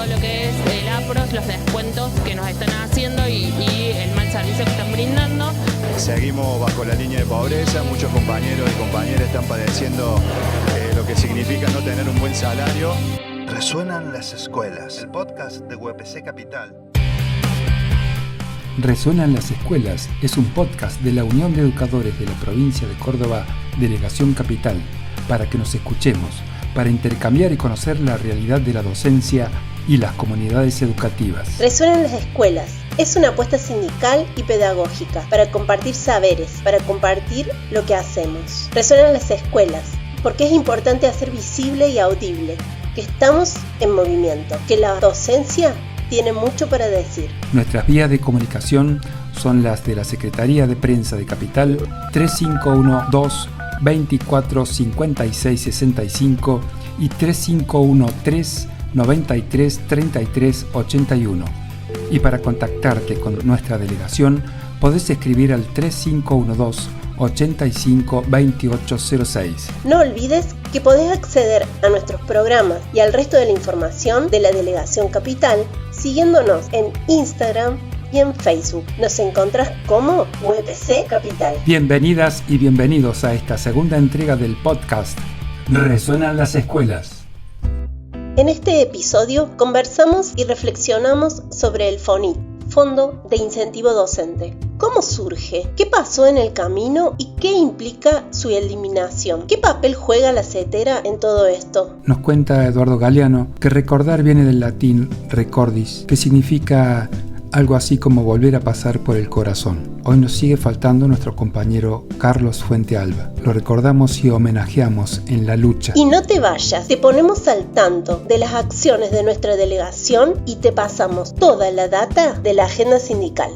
todo lo que es el APROS, los descuentos que nos están haciendo y el mal servicio que están brindando. Seguimos bajo la línea de pobreza, muchos compañeros y compañeras están padeciendo lo que significa no tener un buen salario. Resuenan las escuelas, el podcast de UPC Capital. Resuenan las escuelas es un podcast de la Unión de Educadores de la Provincia de Córdoba, Delegación Capital, para que nos escuchemos, para intercambiar y conocer la realidad de la docencia y las comunidades educativas. Resuenan las escuelas es una apuesta sindical y pedagógica para compartir saberes, para compartir lo que hacemos. Resuenan las escuelas porque es importante hacer visible y audible que estamos en movimiento, que la docencia tiene mucho para decir. Nuestras vías de comunicación son las de la Secretaría de Prensa de Capital 3512 24 56 65 y 3513 93 33 81. Y para contactarte con nuestra delegación podés escribir al 3512 85 2806. No olvides que podés acceder a nuestros programas y al resto de la información de la Delegación Capital siguiéndonos en Instagram y en Facebook. Nos encontrás como UPC Capital. Bienvenidas y bienvenidos a esta segunda entrega del podcast Resuenan las escuelas. En este episodio conversamos y reflexionamos sobre el FONID, Fondo de Incentivo Docente. ¿Cómo surge? ¿Qué pasó en el camino? ¿Y qué implica su eliminación? ¿Qué papel juega la CETERA en todo esto? Nos cuenta Eduardo Galeano que recordar viene del latín recordis, que significa algo así como volver a pasar por el corazón. Hoy nos sigue faltando nuestro compañero Carlos Fuentealba. Lo recordamos y homenajeamos en la lucha. Y no te vayas, te ponemos al tanto de las acciones de nuestra delegación y te pasamos toda la data de la agenda sindical.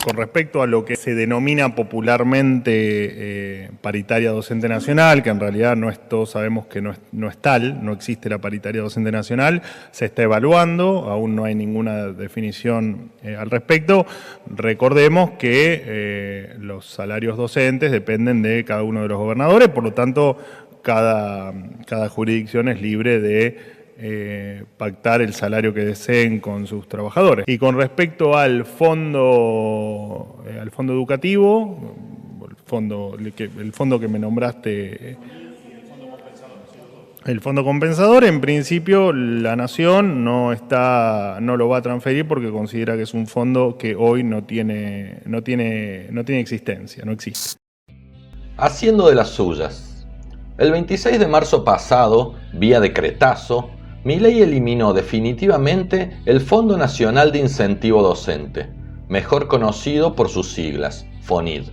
Con respecto a lo que se denomina popularmente paritaria docente nacional, que en realidad todos sabemos que no es tal, no existe la paritaria docente nacional, se está evaluando, aún no hay ninguna definición al respecto. Recordemos que los salarios docentes dependen de cada uno de los gobernadores, por lo tanto cada jurisdicción es libre de pactar el salario que deseen con sus trabajadores. Y con respecto al fondo educativo, el fondo que me nombraste, el fondo compensador, en principio la Nación no lo va a transferir porque considera que es un fondo que hoy no tiene existencia, no existe. Haciendo de las suyas. El 26 de marzo pasado, vía decretazo, Milei eliminó definitivamente el Fondo Nacional de Incentivo Docente, mejor conocido por sus siglas, FONID,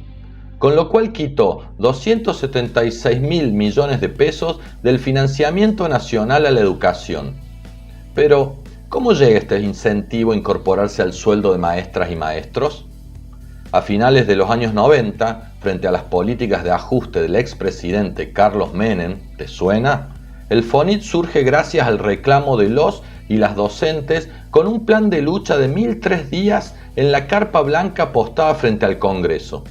con lo cual quitó 276.000 millones de pesos del financiamiento nacional a la educación. Pero, ¿cómo llega este incentivo a incorporarse al sueldo de maestras y maestros? A finales de los años 90, frente a las políticas de ajuste del expresidente Carlos Menem, ¿te suena? El FONID surge gracias al reclamo de los y las docentes con un plan de lucha de 1003 días en la carpa blanca postada frente al Congreso.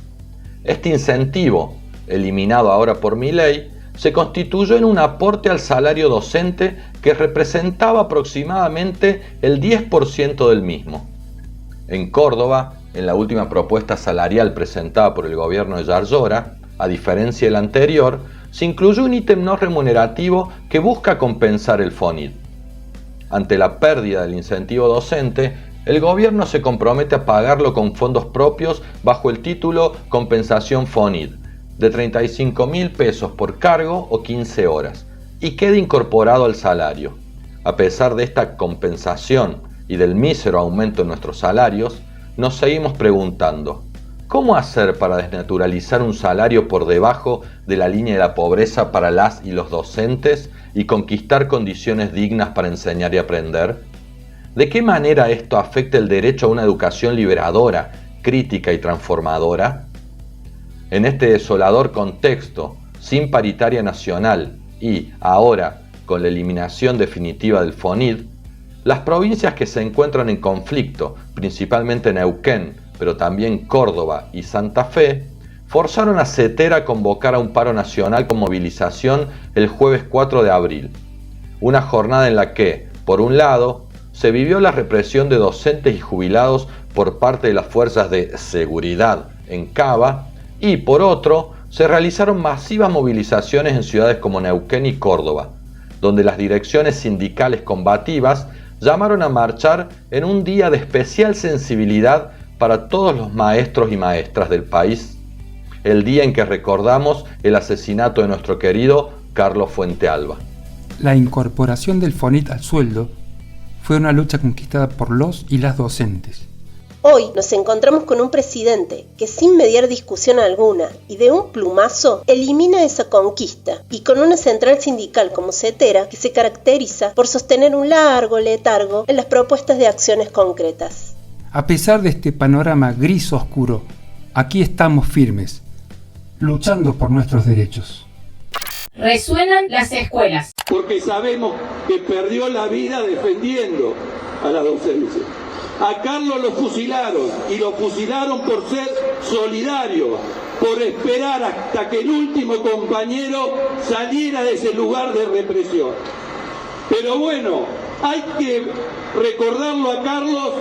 Este incentivo, eliminado ahora por Milei, se constituyó en un aporte al salario docente que representaba aproximadamente el 10% del mismo. En Córdoba, en la última propuesta salarial presentada por el gobierno de Yarlora, a diferencia del anterior, se incluyó un ítem no remunerativo que busca compensar el FONID. Ante la pérdida del incentivo docente, el gobierno se compromete a pagarlo con fondos propios bajo el título Compensación FONID, de 35.000 pesos por cargo o 15 horas, y queda incorporado al salario. A pesar de esta compensación y del mísero aumento en nuestros salarios, nos seguimos preguntando, ¿cómo hacer para desnaturalizar un salario por debajo de la línea de la pobreza para las y los docentes y conquistar condiciones dignas para enseñar y aprender? ¿De qué manera esto afecta el derecho a una educación liberadora, crítica y transformadora? En este desolador contexto, sin paritaria nacional y, ahora, con la eliminación definitiva del FONID, las provincias que se encuentran en conflicto, principalmente Neuquén, pero también Córdoba y Santa Fe, forzaron a CETERA a convocar a un paro nacional con movilización el jueves 4 de abril. Una jornada en la que, por un lado, se vivió la represión de docentes y jubilados por parte de las fuerzas de seguridad en Cava y, por otro, se realizaron masivas movilizaciones en ciudades como Neuquén y Córdoba, donde las direcciones sindicales combativas llamaron a marchar en un día de especial sensibilidad para todos los maestros y maestras del país, el día en que recordamos el asesinato de nuestro querido Carlos Fuentealba. La incorporación del FONIT al sueldo fue una lucha conquistada por los y las docentes. Hoy nos encontramos con un presidente que sin mediar discusión alguna y de un plumazo elimina esa conquista y con una central sindical como CETERA que se caracteriza por sostener un largo letargo en las propuestas de acciones concretas. A pesar de este panorama gris oscuro, aquí estamos firmes, luchando por nuestros derechos. Resuenan las escuelas. Porque sabemos que perdió la vida defendiendo a la docencia. A Carlos lo fusilaron y lo fusilaron por ser solidario, por esperar hasta que el último compañero saliera de ese lugar de represión. Pero bueno, hay que recordarlo a Carlos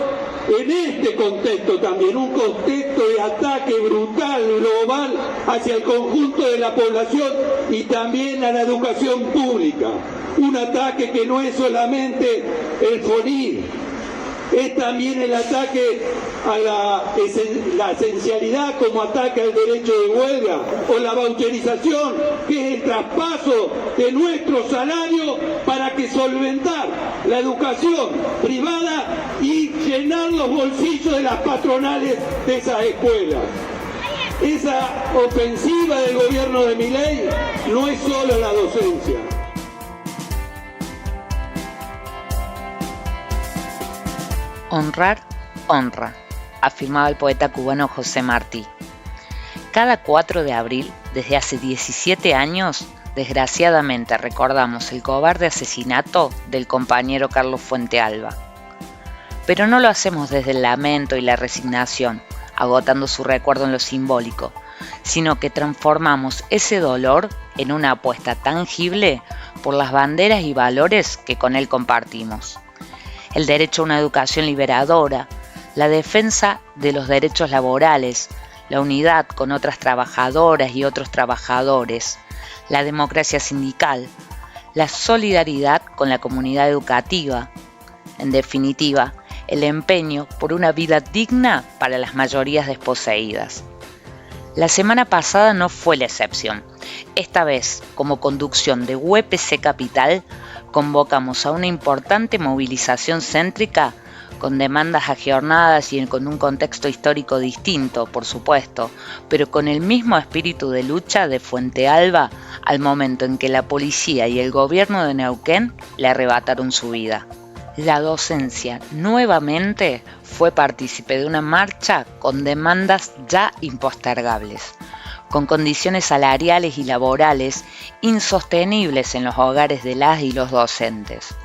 en este contexto también, un contexto de ataque brutal, global, hacia el conjunto de la población y también a la educación pública. Un ataque que no es solamente el FONIT, es también el ataque a la esencialidad como ataque al derecho de huelga, o la voucherización, que es el traspaso de nuestro salario para que solventar la educación privada y llenar los bolsillos de las patronales de esas escuelas. Esa ofensiva del gobierno de Milei no es solo la docencia. Honrar, honra, afirmaba el poeta cubano José Martí. Cada 4 de abril, desde hace 17 años, desgraciadamente recordamos el cobarde asesinato del compañero Carlos Fuentealba. Pero no lo hacemos desde el lamento y la resignación, agotando su recuerdo en lo simbólico, sino que transformamos ese dolor en una apuesta tangible por las banderas y valores que con él compartimos. El derecho a una educación liberadora, la defensa de los derechos laborales, la unidad con otras trabajadoras y otros trabajadores, la democracia sindical, la solidaridad con la comunidad educativa, en definitiva, el empeño por una vida digna para las mayorías desposeídas. La semana pasada no fue la excepción. Esta vez, como conducción de UPC Capital, convocamos a una importante movilización céntrica con demandas ajornadas y con un contexto histórico distinto, por supuesto, pero con el mismo espíritu de lucha de Fuentealba al momento en que la policía y el gobierno de Neuquén le arrebataron su vida. La docencia nuevamente fue partícipe de una marcha con demandas ya impostergables, con condiciones salariales y laborales insostenibles en los hogares de las y los docentes.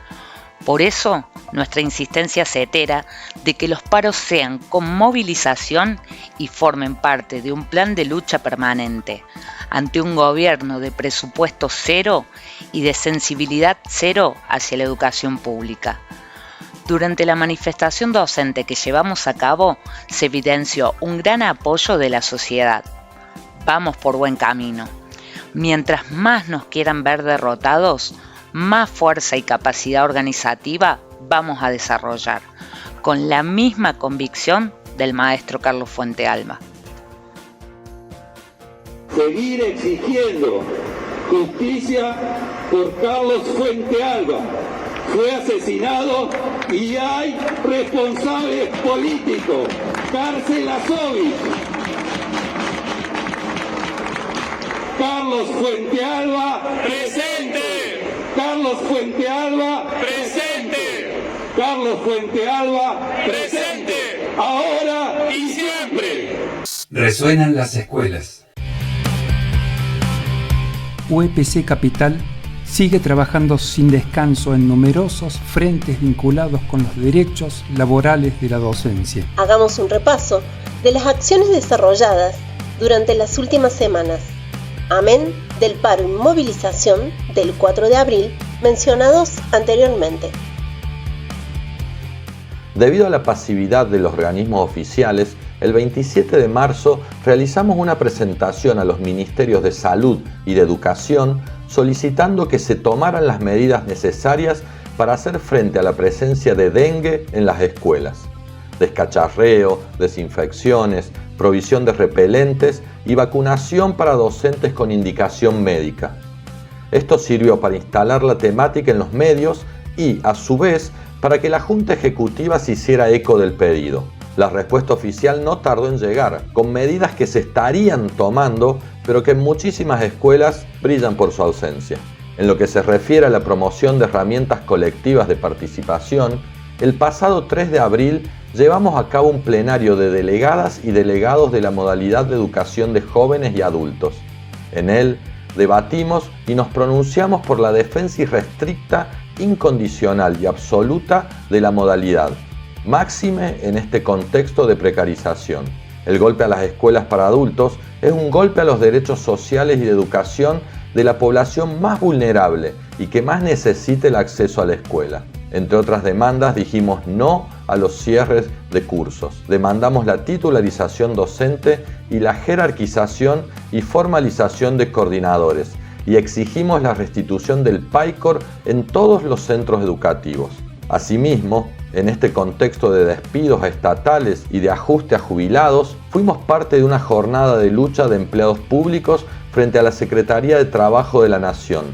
Por eso, nuestra insistencia CETERA de que los paros sean con movilización y formen parte de un plan de lucha permanente, ante un gobierno de presupuesto cero y de sensibilidad cero hacia la educación pública. Durante la manifestación docente que llevamos a cabo, se evidenció un gran apoyo de la sociedad. Vamos por buen camino. Mientras más nos quieran ver derrotados, más fuerza y capacidad organizativa vamos a desarrollar, con la misma convicción del maestro Carlos Fuentealba. Seguir exigiendo justicia por Carlos Fuentealba. Fue asesinado y hay responsables políticos. Cárcel a Sovich. Carlos Fuentealba, presente. Carlos Fuentealba, presente. Carlos Fuentealba, presente. Ahora y siempre. Resuenan las escuelas. UPC Capital sigue trabajando sin descanso en numerosos frentes vinculados con los derechos laborales de la docencia. Hagamos un repaso de las acciones desarrolladas durante las últimas semanas. Amén del paro y movilización del 4 de abril mencionados anteriormente. Debido a la pasividad de los organismos oficiales, el 27 de marzo realizamos una presentación a los Ministerios de Salud y de Educación solicitando que se tomaran las medidas necesarias para hacer frente a la presencia de dengue en las escuelas. Descacharreo, desinfecciones, provisión de repelentes y vacunación para docentes con indicación médica. Esto sirvió para instalar la temática en los medios y, a su vez, para que la Junta Ejecutiva se hiciera eco del pedido. La respuesta oficial no tardó en llegar, con medidas que se estarían tomando, pero que en muchísimas escuelas brillan por su ausencia. En lo que se refiere a la promoción de herramientas colectivas de participación, el pasado 3 de abril llevamos a cabo un plenario de delegadas y delegados de la modalidad de educación de jóvenes y adultos. En él debatimos y nos pronunciamos por la defensa irrestricta, incondicional y absoluta de la modalidad, máxime en este contexto de precarización. El golpe a las escuelas para adultos es un golpe a los derechos sociales y de educación de la población más vulnerable y que más necesite el acceso a la escuela. Entre otras demandas, dijimos no a los cierres de cursos. Demandamos la titularización docente y la jerarquización y formalización de coordinadores y exigimos la restitución del PAICOR en todos los centros educativos. Asimismo, en este contexto de despidos estatales y de ajuste a jubilados, fuimos parte de una jornada de lucha de empleados públicos frente a la Secretaría de Trabajo de la Nación,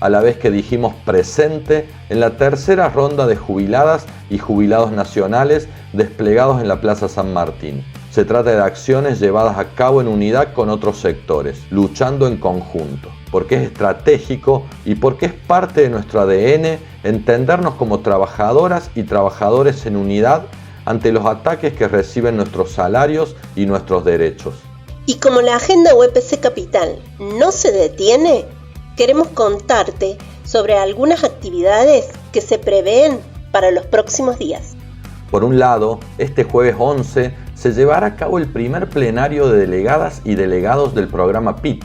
a la vez que dijimos presente en la tercera ronda de jubiladas y jubilados nacionales desplegados en la Plaza San Martín. Se trata de acciones llevadas a cabo en unidad con otros sectores, luchando en conjunto, porque es estratégico y porque es parte de nuestro ADN entendernos como trabajadoras y trabajadores en unidad ante los ataques que reciben nuestros salarios y nuestros derechos. Y como la agenda UPC Capital no se detiene, queremos contarte sobre algunas actividades que se prevén para los próximos días. Por un lado, este jueves 11 se llevará a cabo el primer plenario de delegadas y delegados del programa PIT.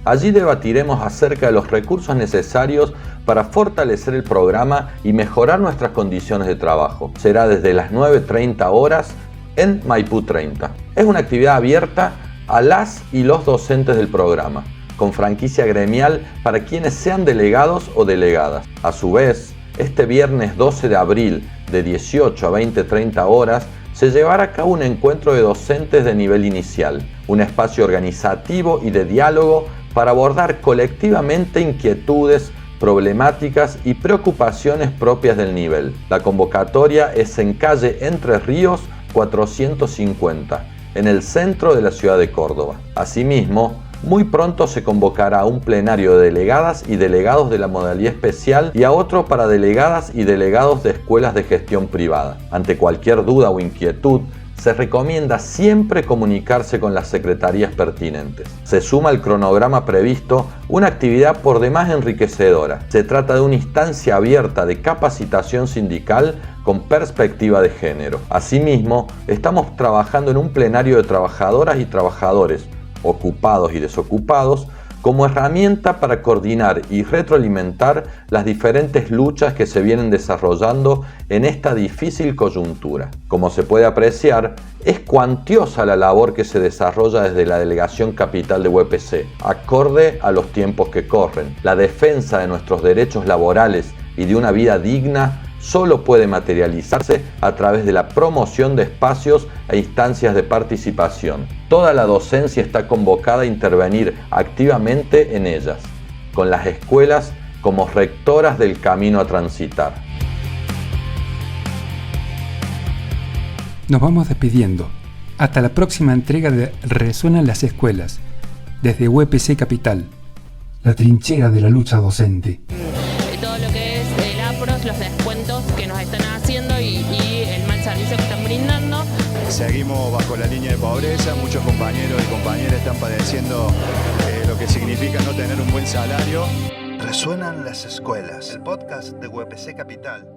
Allí debatiremos acerca de los recursos necesarios para fortalecer el programa y mejorar nuestras condiciones de trabajo. Será desde las 9:30 horas en Maipú 30. Es una actividad abierta a las y los docentes del programa, con franquicia gremial para quienes sean delegados o delegadas. A su vez, este viernes 12 de abril de 18 a 20:30 horas se llevará a cabo un encuentro de docentes de nivel inicial, un espacio organizativo y de diálogo para abordar colectivamente inquietudes, problemáticas y preocupaciones propias del nivel. La convocatoria es en calle Entre Ríos 450, en el centro de la ciudad de Córdoba. Asimismo, muy pronto se convocará a un plenario de delegadas y delegados de la modalidad especial y a otro para delegadas y delegados de escuelas de gestión privada. Ante cualquier duda o inquietud, se recomienda siempre comunicarse con las secretarías pertinentes. Se suma al cronograma previsto una actividad por demás enriquecedora. Se trata de una instancia abierta de capacitación sindical con perspectiva de género. Asimismo, estamos trabajando en un plenario de trabajadoras y trabajadores, ocupados y desocupados, como herramienta para coordinar y retroalimentar las diferentes luchas que se vienen desarrollando en esta difícil coyuntura. Como se puede apreciar, es cuantiosa la labor que se desarrolla desde la Delegación Capital de UPC, acorde a los tiempos que corren. La defensa de nuestros derechos laborales y de una vida digna solo puede materializarse a través de la promoción de espacios e instancias de participación. Toda la docencia está convocada a intervenir activamente en ellas, con las escuelas como rectoras del camino a transitar. Nos vamos despidiendo. Hasta la próxima entrega de Resuenan las Escuelas, desde UPC Capital, la trinchera de la lucha docente. Todo lo que es el APROS, los descuentos que nos están haciendo y el mal servicio que están brindando. Seguimos bajo la línea de pobreza, muchos compañeros y compañeras están padeciendo lo que significa no tener un buen salario. Resuenan las escuelas, el podcast de UPC Capital.